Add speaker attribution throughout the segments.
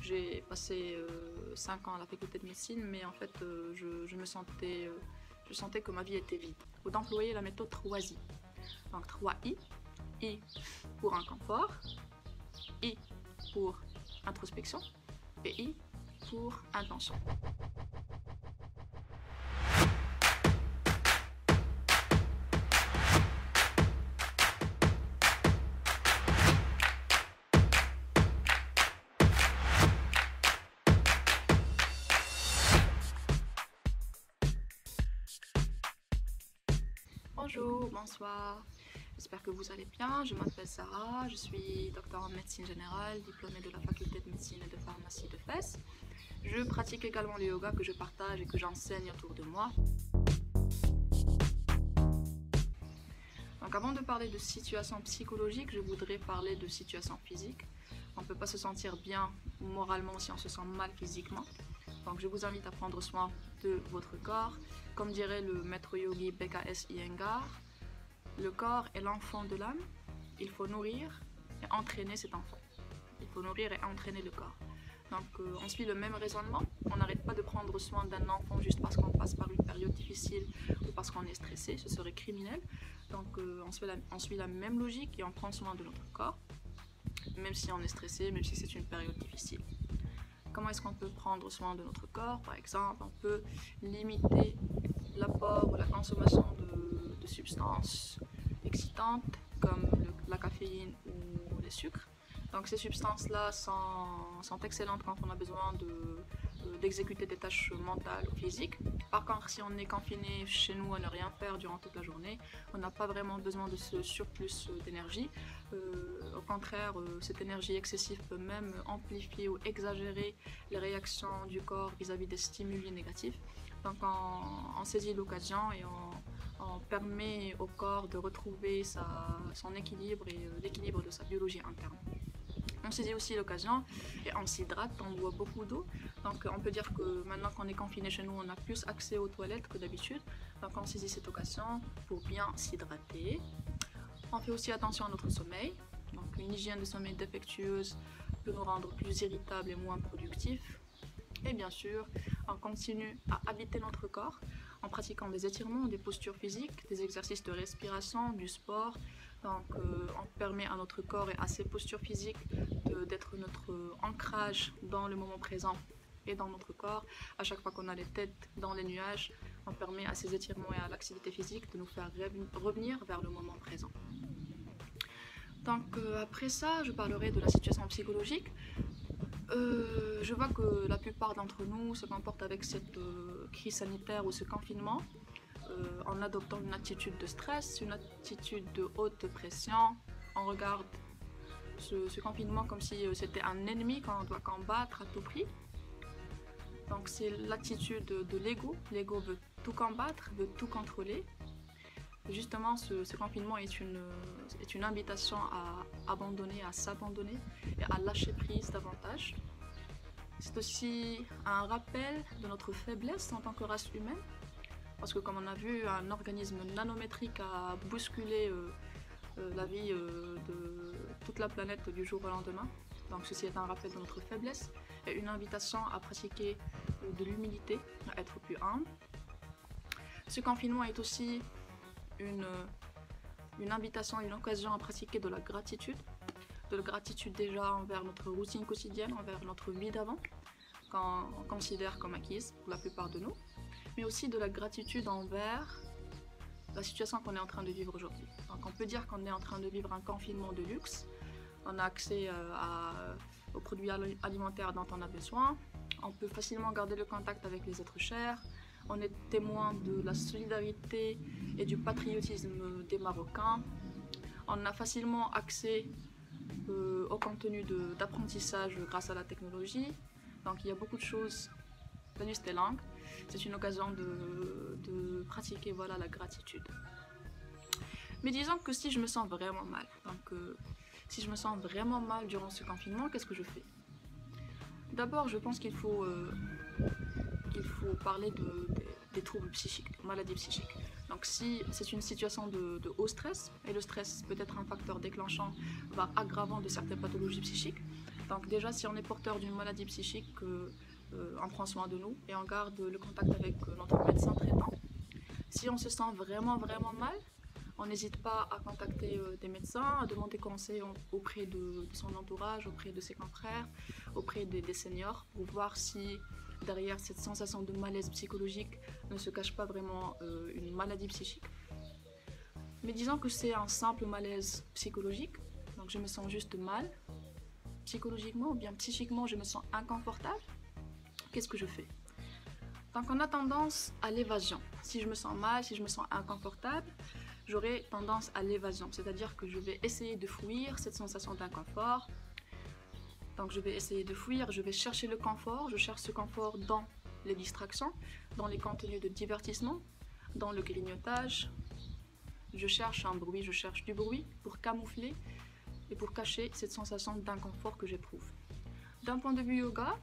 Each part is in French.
Speaker 1: j'ai passé 5 ans à la faculté de médecine, mais en fait je sentais que ma vie était vide. Ou d'employer la méthode 3I. Donc 3I, I pour inconfort, I pour introspection et I pour intention. Bonjour, bonsoir, j'espère que vous allez bien. Je m'appelle Sarah, je suis docteur en médecine générale, diplômée de la faculté de médecine et de pharmacie de Fès. Je pratique également le yoga que je partage et que j'enseigne autour de moi. Donc avant de parler de situation psychologique, je voudrais parler de situation physique. On ne peut pas se sentir bien moralement si on se sent mal physiquement. Donc je vous invite à prendre soin de votre corps. Comme dirait le maître yogi BKS Iyengar, le corps est l'enfant de l'âme. Il faut nourrir et entraîner cet enfant. Il faut nourrir et entraîner le corps. Donc on suit le même raisonnement. On n'arrête pas de prendre soin d'un enfant juste parce qu'on passe par une période difficile ou parce qu'on est stressé. Ce serait criminel. Donc on suit la même logique et on prend soin de notre corps. Même si on est stressé, même si c'est une période difficile. Comment est-ce qu'on peut prendre soin de notre corps? Par exemple, on peut limiter l'apport ou la consommation de substances excitantes comme la caféine ou les sucres. Donc ces substances-là sont excellentes quand on a besoin d'exécuter des tâches mentales ou physiques. Par contre, si on est confiné chez nous à ne rien faire durant toute la journée, on n'a pas vraiment besoin de ce surplus d'énergie. Au contraire, cette énergie excessive peut même amplifier ou exagérer les réactions du corps vis-à-vis des stimuli négatifs. Donc on saisit l'occasion et on permet au corps de retrouver son équilibre et l'équilibre de sa biologie interne. On saisit aussi l'occasion et on s'hydrate, on boit beaucoup d'eau. Donc on peut dire que maintenant qu'on est confiné chez nous, on a plus accès aux toilettes que d'habitude. Donc on saisit cette occasion pour bien s'hydrater. On fait aussi attention à notre sommeil. Donc une hygiène de sommeil défectueuse peut nous rendre plus irritables et moins productifs. Et bien sûr, on continue à habiter notre corps en pratiquant des étirements, des postures physiques, des exercices de respiration, du sport. Donc on permet à notre corps et à ses postures physiques d'être notre ancrage dans le moment présent et dans notre corps. À chaque fois qu'on a les têtes dans les nuages, on permet à ces étirements et à l'activité physique de nous faire revenir vers le moment présent. Donc après ça, je parlerai de la situation psychologique. Je vois que la plupart d'entre nous se comportent avec cette crise sanitaire ou ce confinement en adoptant une attitude de stress, une attitude de haute pression. On regarde ce confinement comme si c'était un ennemi qu'on doit combattre à tout prix. Donc c'est l'attitude de l'ego. L'ego veut tout combattre, veut tout contrôler. Et justement, ce confinement est une invitation à abandonner, à s'abandonner et à lâcher prise davantage. C'est aussi un rappel de notre faiblesse en tant que race humaine. Parce que comme on a vu, un organisme nanométrique a bousculé la vie de toute la planète du jour au lendemain. Donc ceci est un rappel de notre faiblesse et une invitation à pratiquer de l'humilité, à être plus humble. Ce confinement est aussi une invitation, une occasion à pratiquer de la gratitude. De la gratitude déjà envers notre routine quotidienne, envers notre vie d'avant, qu'on considère comme acquise pour la plupart de nous. Mais aussi de la gratitude envers la situation qu'on est en train de vivre aujourd'hui. Donc on peut dire qu'on est en train de vivre un confinement de luxe. On a accès aux produits alimentaires dont on a besoin. On peut facilement garder le contact avec les êtres chers. On est témoin de la solidarité et du patriotisme des Marocains. On a facilement accès au contenu d'apprentissage grâce à la technologie. Donc il y a beaucoup de choses venues des langues. C'est une occasion de pratiquer voilà, la gratitude. Mais disons que si je me sens vraiment mal, si je me sens vraiment mal durant ce confinement, qu'est-ce que je fais? D'abord, je pense qu'il faut parler des troubles psychiques, des maladies psychiques. Donc si c'est une situation de haut stress, et le stress peut être un facteur déclenchant, voire aggravant de certaines pathologies psychiques, Donc déjà, si on est porteur d'une maladie psychique, on prend soin de nous et on garde le contact avec notre médecin traitant. Si on se sent vraiment mal, on n'hésite pas à contacter des médecins, à demander conseil auprès de son entourage, auprès de ses confrères, auprès des seniors, pour voir si derrière cette sensation de malaise psychologique ne se cache pas vraiment une maladie psychique. Mais disons que c'est un simple malaise psychologique, donc je me sens juste mal, psychologiquement ou bien psychiquement je me sens inconfortable. Qu'est-ce que je fais? Donc on a tendance à l'évasion. Si je me sens mal, si je me sens inconfortable, j'aurai tendance à l'évasion, c'est-à-dire que je vais essayer de fuir cette sensation d'inconfort. Donc je vais essayer de fuir, je vais chercher le confort, je cherche ce confort dans les distractions, dans les contenus de divertissement, dans le grignotage. Je cherche un bruit, je cherche du bruit pour camoufler et pour cacher cette sensation d'inconfort que j'éprouve. D'un point de vue yoga,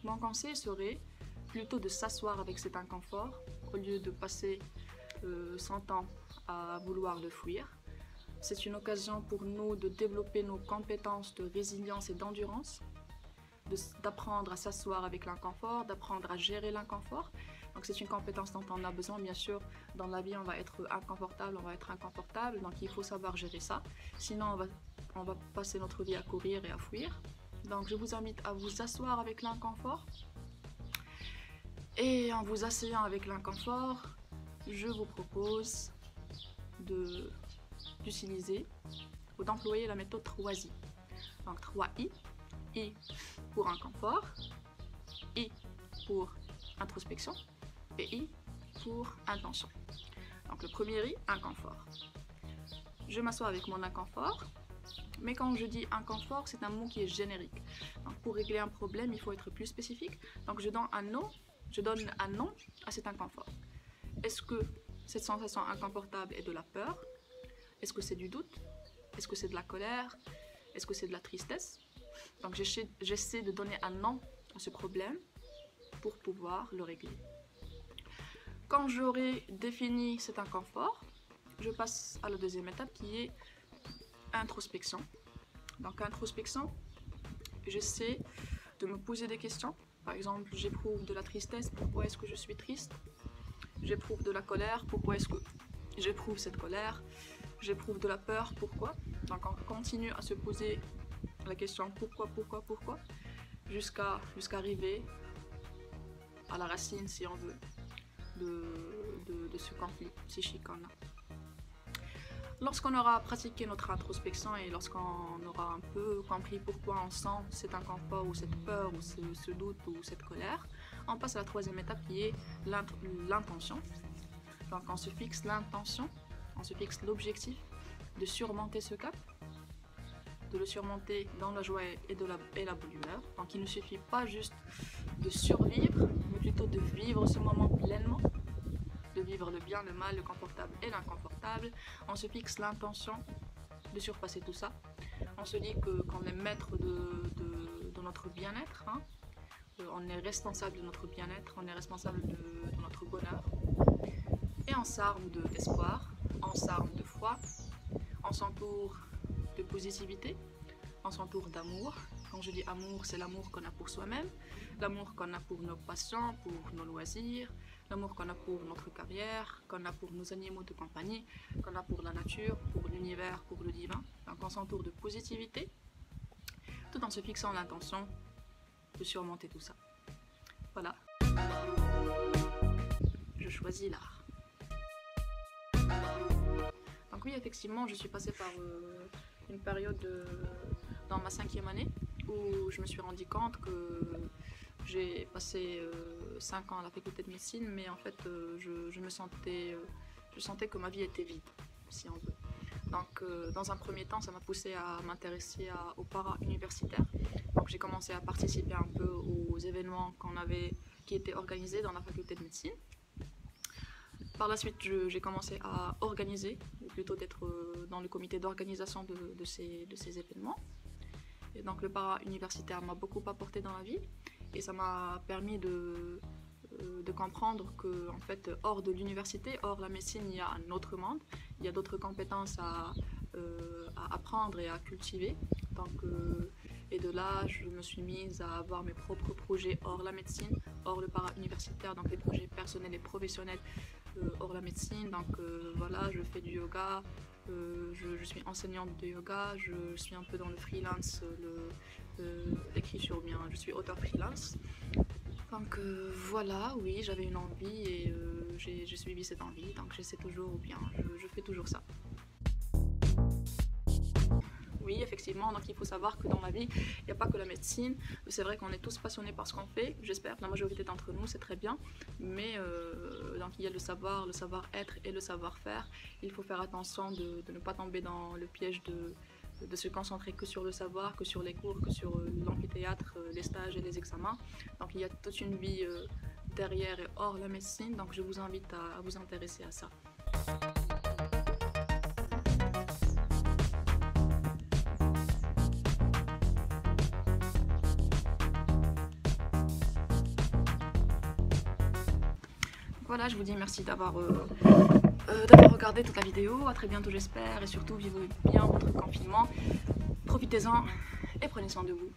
Speaker 1: mon conseil serait plutôt de s'asseoir avec cet inconfort au lieu de passer son temps à vouloir le fuir. C'est une occasion pour nous de développer nos compétences de résilience et d'endurance, d'apprendre à s'asseoir avec l'inconfort, d'apprendre à gérer l'inconfort. Donc c'est une compétence dont on a besoin, bien sûr. Dans la vie, on va être inconfortable, donc il faut savoir gérer ça. Sinon, on va passer notre vie à courir et à fuir. Donc je vous invite à vous asseoir avec l'inconfort. Et en vous asseyant avec l'inconfort, je vous propose d'utiliser ou d'employer la méthode 3I. Donc 3I, I pour inconfort, I pour introspection et I pour intention. Donc le premier I, inconfort. Je m'assois avec mon inconfort, mais quand je dis inconfort, c'est un mot qui est générique. Donc pour régler un problème, il faut être plus spécifique. Donc je donne un nom à cet inconfort. Est-ce que cette sensation inconfortable est de la peur? Est-ce que c'est du doute? Est-ce que c'est de la colère? Est-ce que c'est de la tristesse? Donc j'essaie de donner un nom à ce problème pour pouvoir le régler. Quand j'aurai défini cet inconfort, je passe à la deuxième étape qui est introspection. Donc introspection, j'essaie de me poser des questions. Par exemple, j'éprouve de la tristesse, pourquoi est-ce que je suis triste? J'éprouve de la colère, pourquoi est-ce que j'éprouve cette colère? J'éprouve de la peur, pourquoi? Donc on continue à se poser la question pourquoi, jusqu'à arriver à la racine, si on veut, de ce conflit psychique qu'on a. Lorsqu'on aura pratiqué notre introspection et lorsqu'on aura un peu compris pourquoi on sent cet inconfort ou cette peur ou ce doute ou cette colère, on passe à la troisième étape qui est l'intention. Donc on se fixe l'intention, on se fixe l'objectif de surmonter ce cap, de le surmonter dans la joie et la bonne humeur. Donc il ne suffit pas juste de survivre, mais plutôt de vivre ce moment pleinement, de vivre le bien, le mal, le confortable et l'inconfortable. On se fixe l'intention de surpasser tout ça. On se dit qu'on est maître de notre bien-être, hein. On est responsable de notre bien-être, on est responsable de notre bonheur. Et on s'arme d'espoir, on s'arme de foi, on s'entoure de positivité, on s'entoure d'amour. Quand je dis amour, c'est l'amour qu'on a pour soi-même, l'amour qu'on a pour nos passions, pour nos loisirs, l'amour qu'on a pour notre carrière, qu'on a pour nos animaux de compagnie, qu'on a pour la nature, pour l'univers, pour le divin. Donc on s'entoure de positivité, tout en se fixant l'intention de surmonter tout ça. Voilà. Je choisis l'art. Donc oui, effectivement, je suis passée par une période dans ma 5e année où je me suis rendu compte que j'ai passé 5 ans à la faculté de médecine, mais en fait je sentais que ma vie était vide, si on veut. Donc dans un premier temps, ça m'a poussé à m'intéresser au para-universitaire. Donc j'ai commencé à participer un peu aux événements qui étaient organisés dans la faculté de médecine. Par la suite, j'ai commencé à organiser, ou plutôt d'être dans le comité d'organisation de ces événements. Et donc le para-universitaire m'a beaucoup apporté dans la vie et ça m'a permis de comprendre que en fait, hors de l'université, hors la médecine, il y a un autre monde, il y a d'autres compétences à apprendre et à cultiver. Donc, Et de là, je me suis mise à avoir mes propres projets hors la médecine, hors le para-universitaire, donc les projets personnels et professionnels hors la médecine. Donc voilà, je fais du yoga, je suis enseignante de yoga, je suis un peu dans le freelance, l'écriture, bien, je suis auteur freelance. Donc voilà, oui, j'avais une envie et j'ai suivi cette envie, donc j'essaie toujours, ou bien je fais toujours ça. Oui, effectivement, donc il faut savoir que dans la vie, il n'y a pas que la médecine. C'est vrai qu'on est tous passionnés par ce qu'on fait, j'espère que la majorité d'entre nous, c'est très bien. Mais donc il y a le savoir-être et le savoir-faire. Il faut faire attention de ne pas tomber dans le piège de se concentrer que sur le savoir, que sur les cours, que sur l'amphithéâtre, les stages et les examens. Donc il y a toute une vie derrière et hors la médecine, donc je vous invite à vous intéresser à ça. Voilà, je vous dis merci d'avoir regardé toute la vidéo. À très bientôt, j'espère. Et surtout, vivez bien votre confinement. Profitez-en et prenez soin de vous.